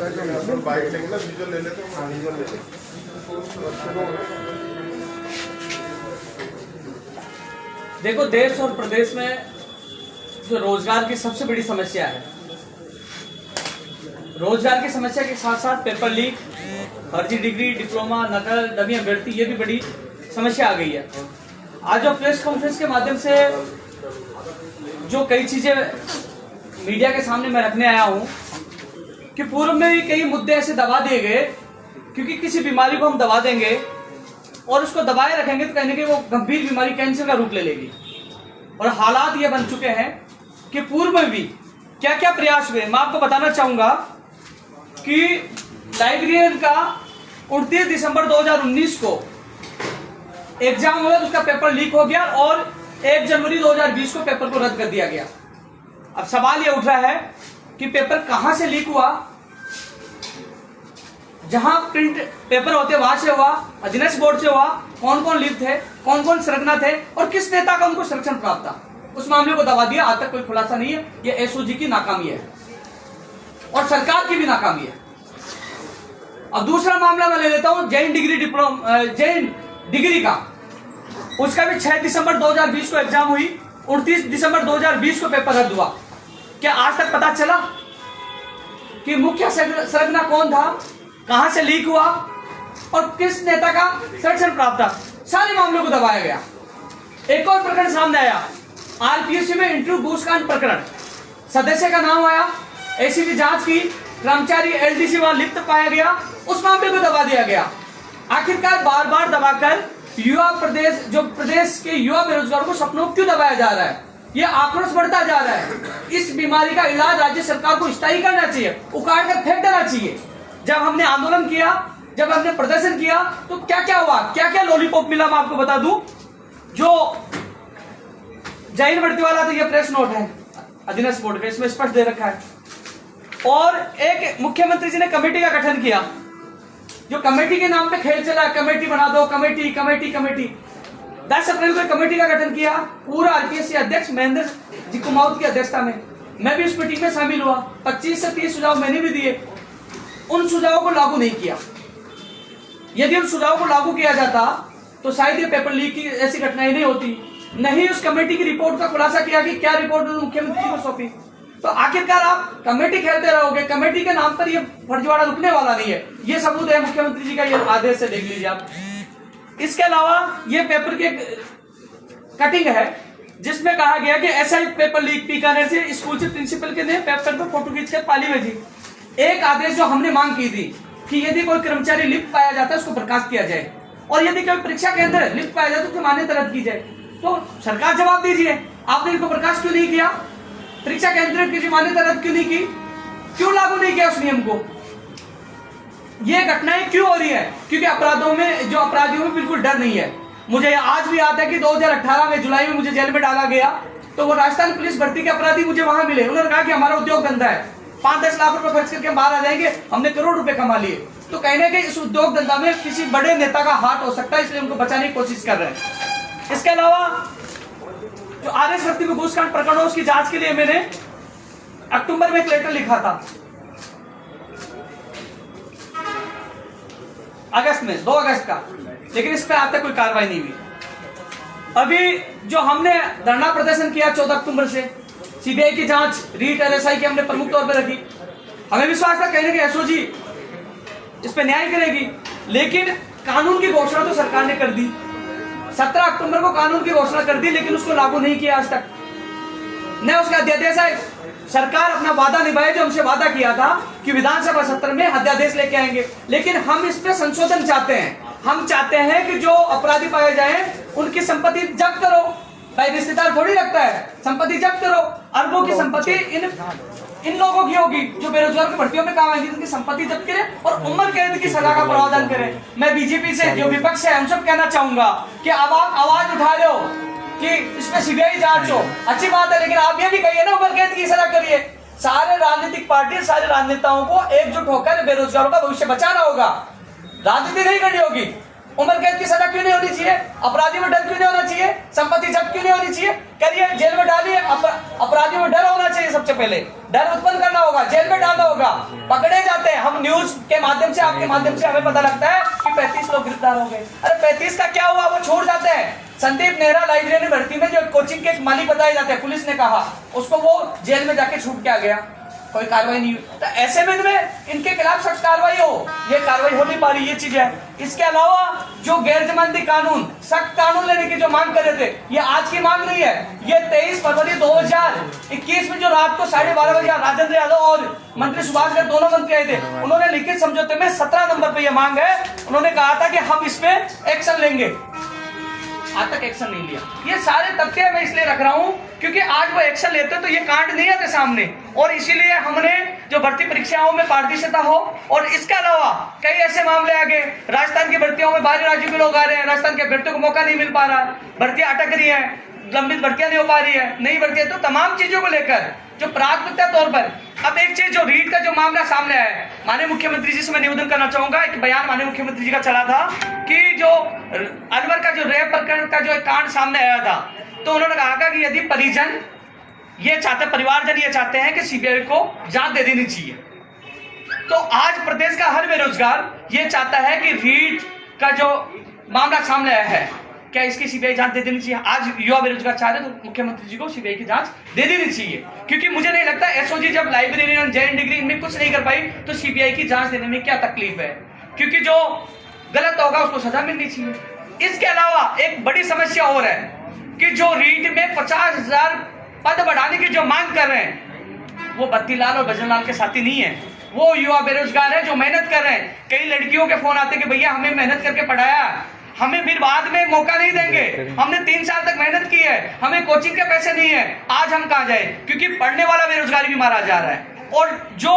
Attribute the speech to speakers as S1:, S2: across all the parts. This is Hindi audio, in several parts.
S1: बाइक लेंगे ना, विजुअल ले लेते हैं, विजुअल ले लेते।
S2: देखो, देश और प्रदेश में जो रोजगार की सबसे बड़ी समस्या है, रोजगार की समस्या के साथ साथ पेपर लीक, फर्जी डिग्री, डिप्लोमा, नकल, डमी अभ्यर्थी, ये भी बड़ी समस्या आ गई है। आज जो प्रेस कॉन्फ्रेंस के माध्यम से जो कई चीजें मीडिया के सामने मैं रखने आया हूं कि पूर्व में भी कई मुद्दे ऐसे दबा दिए गए, क्योंकि किसी बीमारी को हम दबा देंगे और उसको दबाए रखेंगे तो कहीं ना कहीं वो गंभीर बीमारी कैंसर का रूप ले लेगी। और हालात ये बन चुके हैं कि पूर्व में भी क्या क्या प्रयास हुए। मैं आपको बताना चाहूंगा कि लाइब्रेरियन का 29 दिसंबर 2019 को एग्जाम हुआ तो उसका पेपर लीक हो गया और 1 जनवरी 2020 को पेपर को रद्द कर दिया गया। अब सवाल यह उठ रहा है कि पेपर कहां से लीक हुआ, जहां प्रिंट पेपर होते वहां से हुआ, अधीनस्थ बोर्ड से हुआ, कौन कौन लीक थे, कौन कौन संरक्षण थे और किस नेता का उनको संरक्षण प्राप्त था, उस मामले को दबा दिया। आज तक कोई खुलासा नहीं है। यह एसओजी की नाकामी है और सरकार की भी नाकामी है। अब दूसरा मामला मैं ले लेता हूं जैन डिग्री का। उसका भी 6 दिसंबर 2020 को एग्जाम हुई, 29 दिसंबर 2020 को पेपर रद्द हुआ। क्या आज तक पता चला कि मुख्य संरचना कौन था, कहां से लीक हुआ और किस नेता का संरक्षण प्राप्त था? सारे मामलों को दबाया गया। एक और प्रकरण सामने आया, आरपीएससी में इंटरव्यू घूसकांड प्रकरण। सदस्य का नाम आया, एसीबी जांच की, कर्मचारी एलडीसी वहां लिप्त पाया गया, उस मामले को दबा दिया गया। आखिरकार बार बार दबाकर प्रदेश के युवा बेरोजगारों को सपनों क्यों दबाया जा रहा है? ये आक्रोश बढ़ता जा रहा है। इस बीमारी का इलाज राज्य सरकार को स्थायी करना चाहिए, उखाड़ कर फेंक देना चाहिए। जब हमने आंदोलन किया, जब हमने प्रदर्शन किया तो क्या क्या हुआ, क्या क्या लॉलीपॉप मिला, मैं आपको बता दूं। जो जैन भर्ती वाला तो ये प्रेस नोट है अधीनस्थ बोर्ड का, इसमें स्पष्ट दे रखा है। और एक मुख्यमंत्री जी ने कमेटी का गठन किया, जो कमेटी के नाम पे खेल चला, कमेटी बना दो, कमेटी कमेटी कमेटी। 10 अप्रैल को कमेटी का गठन किया, पूरा आरपीएससी अध्यक्ष महेंद्र जी कुमाऊत की अध्यक्षता में। मैं भी उस मीटिंग में शामिल हुआ। 25 से 30 सुझाव मैंने भी दिए, उन सुझावों को लागू नहीं किया। यदि उन सुझावों को लागू किया जाता तो शायद ये पेपर लीक की ऐसी घटनाएं नहीं होती। नहीं उस कमेटी की रिपोर्ट का खुलासा किया कि क्या रिपोर्ट मुख्यमंत्री जी को सौंपी। तो आखिरकार आप कमेटी खेलते रहोगे, कमेटी के नाम पर ये फर्जीवाड़ा रुकने वाला नहीं है। ये सबूत है मुख्यमंत्री जी का, ये आदेश है, देख लीजिए आप। इसके अलावा ये पेपर की कटिंग है जिसमें कहा गया कि एसआई पेपर लीक बीकानेर से स्कूल से प्रिंसिपल के ने पेपर पर फोटो खींच कर पाली भेजी। एक आदेश जो हमने मांग की थी कि यदि कोई कर्मचारी लिप्त पाया जाता है उसको बर्खास्त किया जाए, और यदि कोई परीक्षा के अंदर लिप्त पाया जाए तो उसकी मान्यता रद्द की जाए। तो सरकार जवाब दीजिए, आपने इनको बर्खास्त क्यों नहीं किया? परीक्षा के अंदर की मान्यता रद्द क्यों नहीं की? क्यों लागू नहीं किया उस नियम को? ये घटनाएं क्यों हो रही है? क्योंकि अपराधियों में बिल्कुल डर नहीं है। मुझे आज भी याद है कि 2018 में जुलाई में मुझे जेल में डाला गया, तो वो राजस्थान पुलिस भर्ती के अपराधी मुझे वहां मिले। उन्होंने कहा कि हमारा उद्योग धंधा है, 5-10 लाख रुपए खर्च करके बाहर आ जाएंगे, हमने करोड़ रुपए कमा लिए। तो कहने के इस उद्योग धंधा में किसी बड़े नेता का हाथ हो सकता है, इसलिए उनको बचाने की कोशिश कर रहे हैं। इसके अलावा जो आरएस भर्ती में घूसकांड प्रकरण हो, उसकी जांच के लिए मैंने अक्टूबर में एक लेटर लिखा था, अगस्त में 2 अगस्त का, लेकिन इस पर आज तक कोई कार्रवाई नहीं हुई। अभी जो हमने धरना प्रदर्शन किया 14 अक्टूबर से, सीबीआई की जांच, रीट आरएसआई की हमने प्रमुख तौर पर रखी। हमें विश्वास था कहने के एसओजी इस पर न्याय करेगी, लेकिन कानून की घोषणा तो सरकार ने कर दी। 17 अक्टूबर को कानून की घोषणा कर दी, लेकिन उसको लागू नहीं किया आज तक। न उसका अध्यादेश है। सरकार अपना वादा निभाए, जो हमसे वादा किया था कि विधानसभा सत्र में अध्यादेश लेके आएंगे, लेकिन हम इस पे संशोधन चाहते हैं। हम चाहते हैं कि जो अपराधी पाए जाए उनकी संपत्ति जब्त करो। भाई रिश्तेदार थोड़ी रखता है, संपत्ति जब्त करो। अरबों की संपत्ति इन लोगों की होगी जो बेरोजगार की भर्तियों में काम आएगी, उनकी संपत्ति जब्त करें और उम्र कैद की सजा का प्रावधान करें। मैं बीजेपी से, जो विपक्ष है, हम सब कहना चाहूंगा कि अब आप आवाज उठा रहे हो कि इसमें सीबीआई जांच हो, अच्छी बात है, लेकिन आप ये भी कहिए ना उम्र कैद की सजा करिए। सारे राजनीतिक पार्टी, सारे राजनेताओं को एकजुट होकर बेरोजगारों का भविष्य बचाना होगा। राजनीति नहीं करनी होगी। उम्र कैद की सजा क्यों नहीं होनी चाहिए? अपराधियों में डर क्यों नहीं होना चाहिए? संपत्ति जब्त क्यों नहीं होनी चाहिए? करिए, जेल में डालिए। अपराधियों में डर होना चाहिए। सबसे पहले डर उत्पन्न करना होगा, जेल में डालना होगा। पकड़े जाते हैं, हम न्यूज के माध्यम से, आपके माध्यम से हमें पता लगता है कि 35 लोग गिरफ्तार हो गए। अरे 35 का क्या हुआ? वो छोड़ जाते हैं। संदीप नेहरा लाइब्रेरी भर्ती में जो कोचिंग के मालिक बताए जाते हैं, पुलिस ने कहा उसको, वो जेल में जाके छूट के आ गया, कोई कार्रवाई नहीं हुई। तो ऐसे में इनके खिलाफ सख्त कार्रवाई हो, ये कार्रवाई हो नहीं पा रही, ये चीज है। इसके अलावा जो गैर जमानती कानून, सख्त कानून लेने की जो मांग कर रहे थे, ये आज की मांग नहीं है। ये 23 फरवरी 2021 में जो रात को 12:30 बजे राजेंद्र यादव और मंत्री सुभाष गर्ग दोनों मंत्री आए थे, उन्होंने लिखित समझौते में 17 नंबर पे ये मांग है। उन्होंने कहा था कि हम इस पे एक्शन लेंगे, आज तक एक्शन नहीं लिया। ये सारे तथ्य मैं इसलिए रख रहा हूं क्योंकि आज वो एक्शन लेते तो ये कांड नहीं आते सामने, और इसीलिए हमने जो भर्ती परीक्षाओं में पारदर्शिता हो। और इसके अलावा कई ऐसे मामले आ गए, राजस्थान की भर्तियों में बाहरी राज्यों के लोग आ रहे हैं, राजस्थान के अभ्यर्थियों को मौका नहीं मिल पा रहा, भर्तियां अटक रही है, लंबित भर्तियां नहीं हो पा रही है, नई भर्तियां, तो तमाम चीजों को लेकर जो प्राथमिकता तौर पर। अब एक चीज, जो रीट का जो मामला सामने आया है, माननीय मुख्यमंत्री जी से मैं निवेदन करना चाहूंगा। एक बयान माननीय मुख्यमंत्री जी का चला था कि जो अलवर का जो रेप प्रकरण का जो एक कांड सामने आया था, तो उन्होंने कहा कि यदि परिजन ये चाहते, परिवारजन ये चाहते हैं कि सीबीआई को जांच दे देनी चाहिए, तो आज प्रदेश का हर बेरोजगार ये चाहता है कि रीट का जो मामला सामने आया है, क्या इसकी सीबीआई जांच दे देनी चाहिए। आज युवा बेरोजगार चाह रहे तो मुख्यमंत्री जी को सीबीआई की जांच दे देनी चाहिए, क्योंकि मुझे नहीं लगता एसओजी जब लाइब्रेरियन, जैन डिग्री इनमें कुछ नहीं कर पाई, तो सीबीआई की जांच देने में क्या तकलीफ है, क्योंकि जो गलत होगा उसको सजा मिलनी चाहिए। इसके अलावा एक बड़ी समस्या और है कि जो रीट में 50,000 पद बढ़ाने की जो मांग कर रहे हैं, वो बत्तीलाल और भजनलाल के साथी नहीं है, वो युवा बेरोजगार है जो मेहनत कर रहे हैं। कई लड़कियों के फोन आते कि भैया हमें मेहनत करके पढ़ाया, हमें फिर बाद में मौका नहीं देंगे, हमने 3 साल तक मेहनत की है, हमें कोचिंग के पैसे नहीं है, आज हम कहां जाए, क्योंकि पढ़ने वाला बेरोजगारी भी मारा जा रहा है। और जो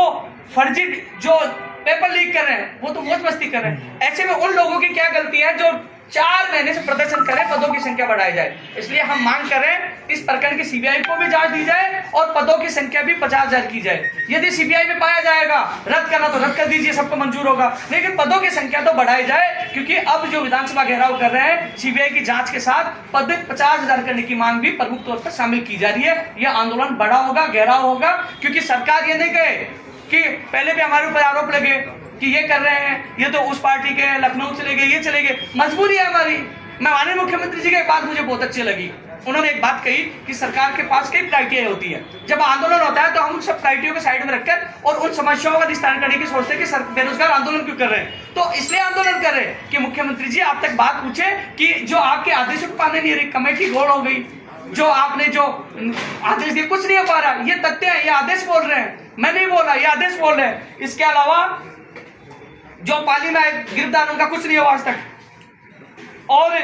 S2: फर्जी जो पेपर लीक कर रहे हैं वो तो मौज मस्ती कर रहे हैं। ऐसे में उन लोगों की क्या गलती है जो 4 महीने से प्रदर्शन करें, पदों की संख्या बढ़ाई जाए। इसलिए हम मांग करें इस प्रकरण की सीबीआई को भी जांच दी जाए और पदों की संख्या भी 50,000 की जाए। यदि सीबीआई में पाया जाएगा रद्द करना तो रद्द कर दीजिए, सबको मंजूर होगा, लेकिन पदों की संख्या तो बढ़ाई जाए, क्योंकि अब जो विधानसभा घेराव कर रहे हैं सीबीआई की जांच के साथ पद 50,000 करने की मांग भी प्रमुख तौर पर शामिल की जा रही है। यह आंदोलन बड़ा होगा, घेराव होगा, क्योंकि सरकार ये नहीं कहे कि पहले भी हमारे ऊपर आरोप लगे कि ये कर रहे हैं, ये तो उस पार्टी के, लखनऊ चले गए, ये चले गए, मजबूरी है हमारी। मैं माननीय मुख्यमंत्री जी की एक बात मुझे बहुत अच्छी लगी, उन्होंने एक बात कही कि सरकार के पास कई प्रायोरिटियां होती है, जब आंदोलन होता है तो हम उन सब प्रायोरिटियों को साइड में रखकर और उन समस्याओं का निस्तारण करने की सोचते हैं कि बेरोजगार आंदोलन क्यों कर रहे हैं, तो इसलिए आंदोलन कर रहे हैं कि मुख्यमंत्री जी आप तक बात पूछे कि जो आपके आदेशों को पाने नहीं रही, कमेटी घोड़ हो गई, जो आपने जो आदेश दिए कुछ नहीं हो पा रहा, ये तथ्य है, ये आदेश बोल रहे हैं, मैं नहीं बोल रहा, ये आदेश बोल रहे हैं। इसके अलावा जो पाली में गिरफ्तार उनका कुछ नहीं हुआ आज तक, और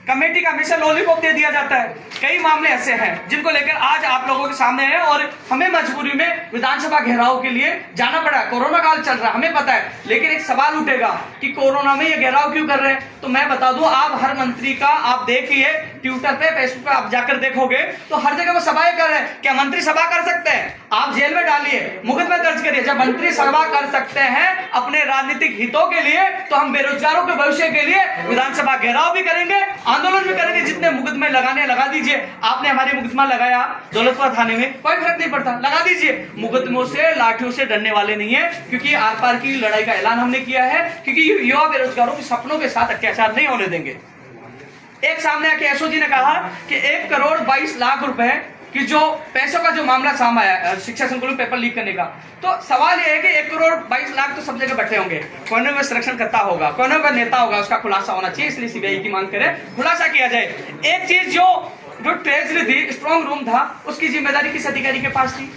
S2: कमेटी का हमेशा लॉलीपॉप दे दिया जाता है। कई मामले ऐसे हैं जिनको लेकर आज आप लोगों के सामने है और हमें मजबूरी में विधानसभा घेराव के लिए जाना पड़ा। कोरोना काल चल रहा है, हमें पता है, लेकिन एक सवाल उठेगा कि कोरोना में ये घेराव क्यों कर रहे हैं। तो मैं बता दूं, आप हर मंत्री का आप देखिए ट्विटर पे, फेसबुक पे आप जाकर देखोगे तो हर जगह वो सभाएं कर रहे हैं। क्या मंत्री सभा कर सकते हैं? आप जेल में डालिए, मुकदमा दर्ज करिए। जब मंत्री सभा कर सकते हैं अपने राजनीतिक हितों के लिए, तो हम बेरोजगारों के भविष्य के लिए विधानसभा घेराव भी करेंगे, आंदोलन भी करेंगे। जितने मुकदमे लगाने लगा दीजिए। आपने हमारे मुकदमा लगाया दौलतपुर थाने में, कोई फर्क नहीं पड़ता, लगा दीजिए। मुकदमों से, लाठियों से डरने वाले नहीं है, क्योंकि आर पार की लड़ाई का ऐलान हमने किया है, क्योंकि युवा बेरोजगारों के सपनों के साथ अत्याचार नहीं होने देंगे। एक सामने आके एसओजी ने कहा कि 1 करोड़ 22 लाख रुपए कि जो पैसों का जो मामला सामने आया शिक्षा संकुल पेपर लीक करने का, तो सवाल यह है कि 1 करोड़ 22 लाख तो सब जगह बैठे होंगे, कौन में संरक्षण करता होगा, कौन का नेता होगा, उसका खुलासा होना चाहिए। इसलिए सीबीआई की मांग करें, खुलासा किया जाए। एक चीज जो ट्रेजरी थी, स्ट्रॉन्ग रूम था, उसकी जिम्मेदारी किस अधिकारी के पास थी,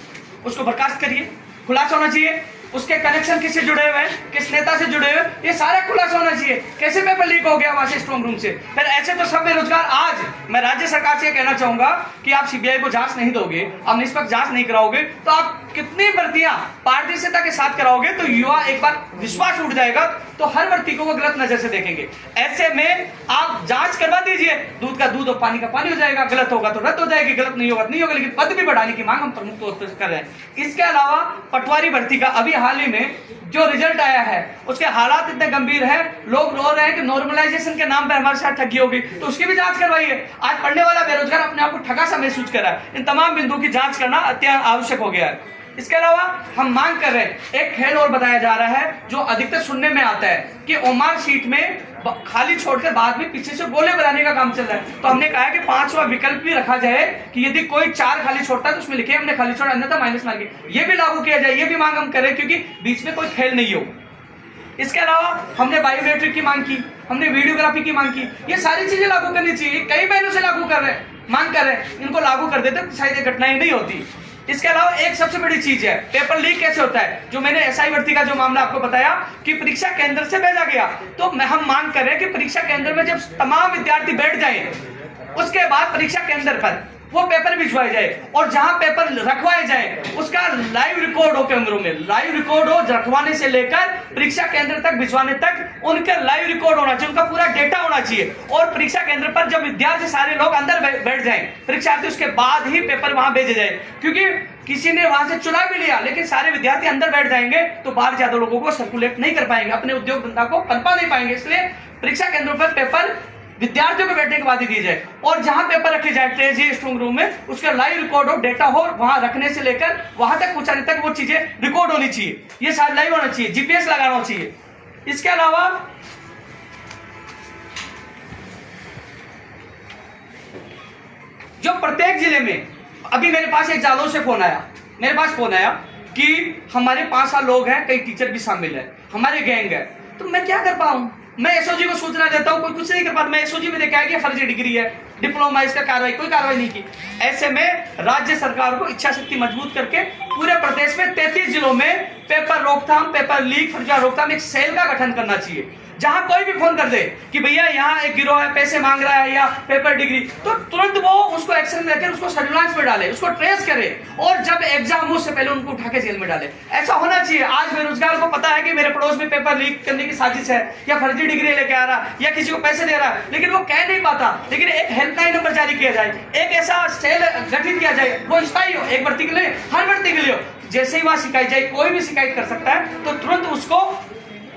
S2: उसको बर्खास्त करिए, खुलासा होना चाहिए। उसके कनेक्शन किससे जुड़े हुए हैं, किस नेता से जुड़े हुए, ये सारा खुलासा होना चाहिए। कैसे पेपर लीक हो गया वहां से, स्ट्रॉन्ग रूम से। फिर ऐसे तो सब बेरोजगार। आज मैं राज्य सरकार से कहना चाहूंगा कि आप सीबीआई को जांच नहीं दोगे, आप निष्पक्ष जांच नहीं कराओगे, तो आप कितनी भर्तियां पारदर्शिता के साथ कराओगे, तो युवा एक बार विश्वास उठ जाएगा, तो हर भर्ती को वो गलत नजर से देखेंगे। ऐसे में आप जांच करवा दीजिए, दूध का दूध और पानी का पानी हो जाएगा। गलत होगा तो रद्द हो जाएगी, गलत नहीं होगा तो नहीं होगा, लेकिन पद भी बढ़ाने की मांग हम प्रमुख तौर पर कर रहे हैं। इसके अलावा पटवारी भर्ती का अभी हाल ही में जो रिजल्ट आया है उसके हालात इतने गंभीर है, लोग रो रहे हैं कि नॉर्मलाइजेशन के नाम पर हमारे साथ ठगी होगी, तो उसकी भी जांच करवाइए। आज पढ़ने वाला बेरोजगार अपने आप को ठगा सा महसूस कर रहा है। इन तमाम बिंदुओं की जांच करना अत्यंत आवश्यक हो गया है। इसके अलावा हम मांग कर रहे हैं, एक खेल और बताया जा रहा है जो अधिकतर सुनने में आता है कि ओमार शीट में खाली छोड़कर बाद में पीछे से गोले बनाने का काम चल रहा है। तो हमने कहा है कि 5वां विकल्प भी रखा जाए कि यदि कोई 4 खाली छोड़ता है तो उसमें लिखे हमने खाली छोड़ा, अन्यथा माइनस मार्क, ये भी लागू किया जाए। ये भी मांग हम करें क्योंकि बीच में कोई खेल नहीं हो। इसके अलावा हमने बायोमेट्रिक की मांग की, हमने वीडियोग्राफी की मांग की। ये सारी चीजें लागू करनी चाहिए, कई महीनों से लागू कर रहे हैं, मांग कर रहे हैं, इनको लागू कर देते तो शायद ये घटनाएं नहीं होती। इसके अलावा एक सबसे बड़ी चीज है, पेपर लीक कैसे होता है। जो मैंने एसआई भर्ती का जो मामला आपको बताया कि परीक्षा केंद्र से भेजा गया, तो हम मांग कर रहे हैं कि परीक्षा केंद्र में जब तमाम विद्यार्थी बैठ जाए उसके बाद परीक्षा केंद्र पर वो पेपर भिजवाए जाए और जहां पेपर रखवाए जाए उसका लाइव रिकॉर्ड हो, कैमरों में लाइव रिकॉर्ड हो, रखवाने से लेकर परीक्षा केंद्र तक भिजवाने तक उनका लाइव रिकॉर्ड होना चाहिए, उनका पूरा डेटा होना चाहिए। और परीक्षा केंद्र पर जब विद्यार्थी सारे लोग अंदर बैठ जाएं परीक्षार्थी, उसके बाद ही पेपर वहां भेजे जाए। क्योंकि किसी ने वहां से चुना भी लिया लेकिन सारे विद्यार्थी अंदर बैठ जाएंगे तो बाहर ज्यादा लोगों को सर्कुलेट नहीं कर पाएंगे, अपने उद्योग धंधा को पनपा नहीं पाएंगे। इसलिए परीक्षा केंद्रों पर पेपर विद्यार्थियों को बैठने के बाद ही दिए जाए और जहां पेपर रखे जाए ट्रेजी स्ट्रॉन्ग रूम में, उसका लाइव रिकॉर्ड हो, डेटा हो, वहां रखने से लेकर वहां तक पहुंचाने तक वो चीजें रिकॉर्ड होनी चाहिए। ये सारा लाइव होना चाहिए, जीपीएस लगाना चाहिए। इसके अलावा जो प्रत्येक जिले में, अभी मेरे पास एक जालों से फोन आया कि हमारे 5 साल लोग हैं, कई टीचर भी शामिल है, हमारे गैंग है, तो मैं क्या कर पाऊं। मैं एसओजी को सूचना देता हूं, कोई कुछ नहीं कर पाता। मैं एसओजी में देखा है कि फर्जी डिग्री है, डिप्लोमा, इसका कोई कार्रवाई नहीं की। ऐसे में राज्य सरकार को इच्छा शक्ति मजबूत करके पूरे प्रदेश में 33 जिलों में पेपर रोकथाम, पेपर लीक, फर्जी रोकथाम एक सेल का गठन करना चाहिए। जहां कोई भी फोन कर दे कि भैया यहाँ एक गिरोह है, पैसे मांग रहा है या पेपर डिग्री, तो तुरंत वो उसको एक्शन लेकर उसको सर्विलांस में डाले, उसको ट्रेस करे और जब एग्जाम हो उससे पहले उनको उठा के जेल में डाले। ऐसा होना चाहिए। आज बेरोजगार को पता है कि मेरे पड़ोस में पेपर लीक करने की साजिश है या फर्जी डिग्री लेके आ रहा या किसी को पैसे दे रहा, लेकिन वो कह नहीं पाता। लेकिन एक हेल्पलाइन नंबर जारी किया जाए, एक ऐसा सेल गठित किया जाए, वो स्थायी हो, एक भर्ती के लिए, हर भर्ती के लिए हो। जैसे ही वहां शिकायत जाए, कोई भी शिकायत कर सकता है, तो तुरंत उसको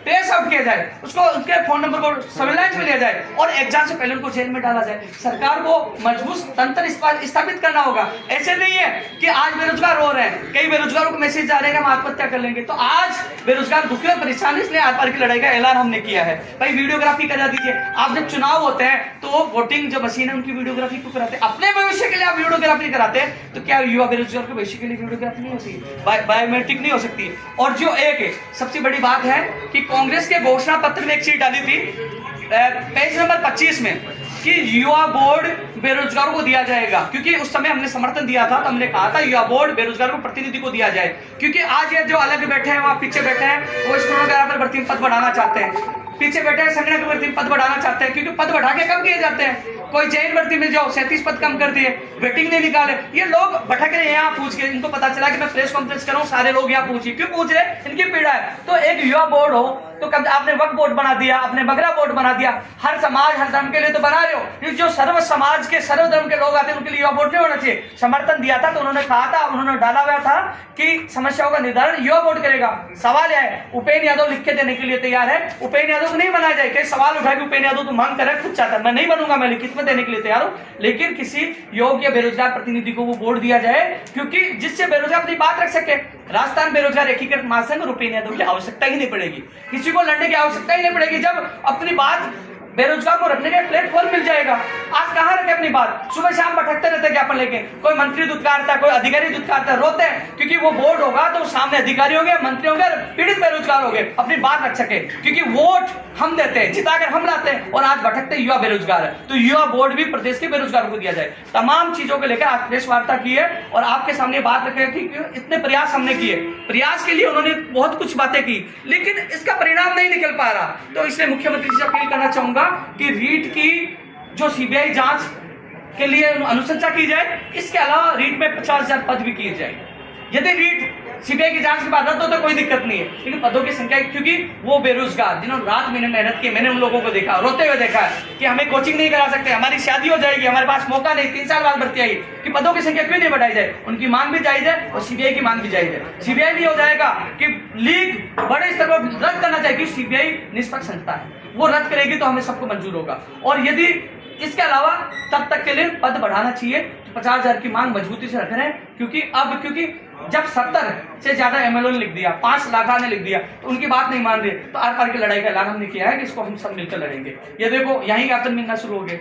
S2: ट्रेस आउट किया जाए, उसको उसके फोन नंबर को सर्विलांस में लिया जाए और एग्जाम से पहले उनको जेल में डाला जाए। सरकार को मजबूत तंत्र स्थापित करना होगा। ऐसे नहीं है कि आज बेरोजगार हो रहे हैं, कई बेरोजगारों को मैसेज आ रहे हैं हम आत्महत्या कर लेंगे, तो आज बेरोजगार दुखी और परेशान, इसलिए आर पार की लड़ाई का ऐलान हमने किया है। भाई वीडियोग्राफी करा दीजिए। आप जब चुनाव होते हैं तो वोटिंग जो मशीन है उनकी वीडियोग्राफी क्यों कराते हैं? अपने भविष्य के लिए आप वीडियोग्राफी कराते हैं, तो क्या युवा बेरोजगार के भविष्य के लिए वीडियोग्राफी नहीं होती, बायोमेट्रिक नहीं हो सकती? और जो एक सबसे बड़ी बात है कि कांग्रेस के घोषणा पत्र में एक चीज डाली थी पेज नंबर 25 में कि युवा बोर्ड बेरोजगारों को दिया जाएगा, क्योंकि उस समय हमने समर्थन दिया था, तो हमने कहा था युवा बोर्ड बेरोजगारों को प्रतिनिधि को दिया जाए। क्योंकि आज ये जो अलग बैठे हैं, वहां पीछे बैठे हैं, वो स्टेनोग्राफर पर भर्ती में पद बढ़ाना चाहते हैं, पीछे बैठे हैं संगणक भर्ती में पद बढ़ाना चाहते हैं, क्योंकि पद बढ़ा के कम किए जाते हैं। कोई जैन भर्ती में जाओ 37 पद कम कर दिए, वेटिंग नहीं निकाले। ये लोग भटक रहे हैं यहाँ पूछ के, इनको पता चला कि मैं प्रेस कॉन्फ्रेंस कर रहा हूँ, सारे लोग यहाँ पूछिए क्यों पूछ रहे, इनकी पीड़ा है। तो एक युवा बोर्ड हो, तो कब आपने वक्फ बोर्ड बना दिया, आपने बगरा बोर्ड बना दिया, हर समाज हर धर्म के लिए तो बना रहे हो, जो सर्व समाज के सर्व धर्म के लोग आते हैं उनके लिए युवा बोर्ड नहीं होना चाहिए। समर्थन दिया था तो उन्होंने कहा था, उन्होंने डाला हुआ था कि समस्याओं का निर्धारण युवा बोर्ड करेगा। सवाल है, उपेंद्र यादव लिख के देने के लिए तैयार है, उपेंद्र यादव को नहीं बनाया जाए। कई सवाल उठा के उपेंद्र यादव तो मांग कर खुद चाहता है, मैं नहीं बनूंगा, मैं लिखित में देने के लिए तैयार हूं, लेकिन किसी योग्य बेरोजगार प्रतिनिधि को वो बोर्ड दिया जाए, क्योंकि जिससे बेरोजगार अपनी बात रख सके। राजस्थान बेरोजगार एकीकृत महासंघ और उपेंद्र यादव की आवश्यकता ही नहीं पड़ेगी, किसी को लड़ने की आवश्यकता ही नहीं पड़ेगी, जब अपनी बात बेरोजगार को रखने का प्लेटफॉर्म मिल जाएगा। आज कहां रखे अपनी बात, सुबह शाम भटकते रहते ज्ञापन लेके, कोई मंत्री दुत्कारता, कोई अधिकारी दुत्कारता, रोते हैं, क्योंकि वो बोर्ड होगा तो सामने अधिकारी होंगे, मंत्री होंगे, पीड़ित बेरोजगार होंगे, अपनी बात रख सके। क्योंकि वोट हम देते हैं, जिताकर हम लाते हैं, और आज भटकते युवा बेरोजगार है, तो युवा बोर्ड भी प्रदेश के बेरोजगारों को दिया जाए। तमाम चीजों को लेकर आज प्रेस वार्ता की है और आपके सामने बात रखे कि इतने प्रयास हमने किए, प्रयास के लिए उन्होंने बहुत कुछ बातें की, लेकिन इसका परिणाम नहीं निकल पा रहा। तो इसलिए मुख्यमंत्री से अपील करना चाहूंगा कि रीट की जो सीबीआई जांच के लिए अनुशंसा की जाए, इसके अलावा रीट में 50,000 पद भी किए जाए। यदि रीट सीबीआई की जांच के बाद रद्द हो तो कोई दिक्कत नहीं है, लेकिन पदों की संख्या, क्योंकि वो बेरोजगार जिन्होंने रात महीने मेहनत की, मैंने उन लोगों को देखा, रोते हुए देखा है कि हमें कोचिंग नहीं करा सकते, हमारी शादी हो जाएगी, हमारे पास मौका नहीं, 3 साल बाद भर्ती आई, कि पदों की संख्या क्यों नहीं बढ़ाई जाए। उनकी मांग भी जायज है और सीबीआई की मांग भी जायज है। सीबीआई भी हो जाएगा कि लीग बड़े स्तर पर रद्द करना चाहिए, सीबीआई निष्पक्ष संस्था है, वो रद्द करेगी तो हमें सबको मंजूर होगा। और यदि इसके अलावा तब तक के लिए पद बढ़ाना चाहिए तो 50,000 की मांग मजबूती से रख रहे हैं, क्योंकि जब 70 से ज्यादा एमएलओ ने लिख दिया, 5 लाख ने लिख दिया, तो उनकी बात नहीं मान रहे, तो आर पार की लड़ाई का ऐलान हमने किया है कि इसको हम सब मिलकर लड़ेंगे। ये देखो यहीं ज्ञापन मिलना शुरू हो गए,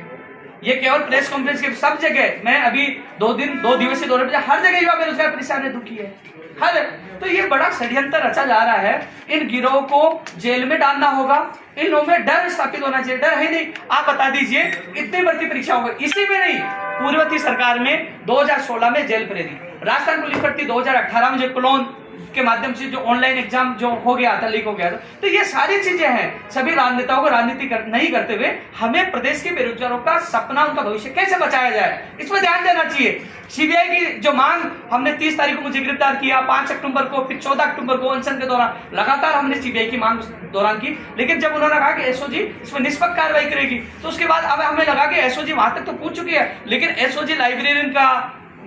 S2: ये केवल प्रेस कॉन्फ्रेंस के सब जगह, मैं अभी 2 दिवसीय दौरे पर, हर जगह युवा बेरोजगार परेशान है, दुखी है हर। तो ये बड़ा षड्यंत्र रचा जा रहा है, इन गिरोह को जेल में डालना होगा, इन लोगों में डर स्थापित होना चाहिए। डर है नहीं, आप बता दीजिए इतनी भर्ती परीक्षा हो गई, इसी में नहीं, पूर्ववर्ती सरकार में 2016 में जेल प्रेरी, राजस्थान पुलिस भर्ती 2018 में जो क्लोन के माध्यम से जो ऑनलाइन एग्जाम जो हो गया था, लीक हो गया था। तो ये सारी चीजें हैं, सभी राजनेताओं को राजनीति नहीं करते हुए हमें प्रदेश के बेरोजगारों का सपना, उनका भविष्य कैसे बचाया जाए, इस पर ध्यान देना चाहिए। सीबीआई की जो मांग, हमने 30 तारीख को मुझे गिरफ्तार किया, 5 अक्टूबर को, फिर 14 अक्टूबर को अनशन के दौरान लगातार हमने सीबीआई की मांग दौरान की, लेकिन जब उन्होंने कहा कि एसओजी इसमें निष्पक्ष कार्रवाई करेगी, तो उसके बाद अब हमें लगा कि एसओजी वहां तक तो पूछ चुकी है, लेकिन एसओजी लाइब्रेरियन का,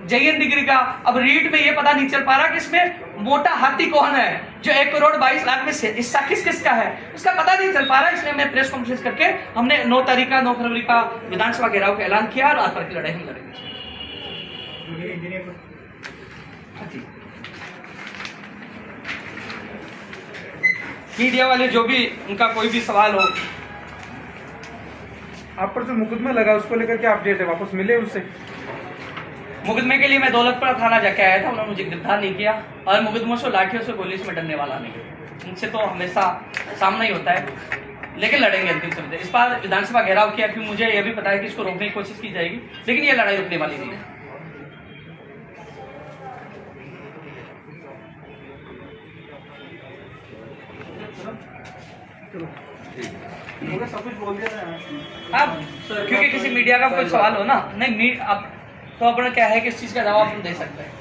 S2: JN डिग्री का, अब रीट में ये पता नहीं चल पा रहा कि इसमें मोटा हाथी कौन है, जो 1 करोड़ 22 लाख में से हिस्सा किसका है, उसका पता नहीं चल पा रहा। इसलिए मैं प्रेस कॉन्फ्रेंस करके हमने 9 फरवरी का विधानसभा घेराव का ऐलान किया और आर पार की लड़ाई हम लड़ेंगे। मीडिया वाले जो भी उनका कोई भी सवाल हो।
S3: आप पर जो मुकदमा लगा उसको लेकर क्या अपडेट है, वापस मिले उससे?
S2: मुकदमे के लिए मैं दौलतपुरा थाना जाके आया था, उन्होंने मुझे गिरफ्तार नहीं किया, और मुकदमों से, लाठियों से, गोली से मैं डरने वाला नहीं, उनसे तो हमेशा सामना ही होता है, लेकिन लड़ेंगे अंतिम समय। इस बार विधानसभा घेराव किया क्योंकि मुझे यह भी पता है कि इसको रोकने की कोशिश की जाएगी, लेकिन ये लड़ाई रुकने वाली नहीं है।
S3: सब कुछ बोल दिया
S2: अब क्योंकि किसी मीडिया का कोई सवाल हो ना, नहीं अब तो अपना क्या है कि इस चीज का जवाब हम दे सकते हैं।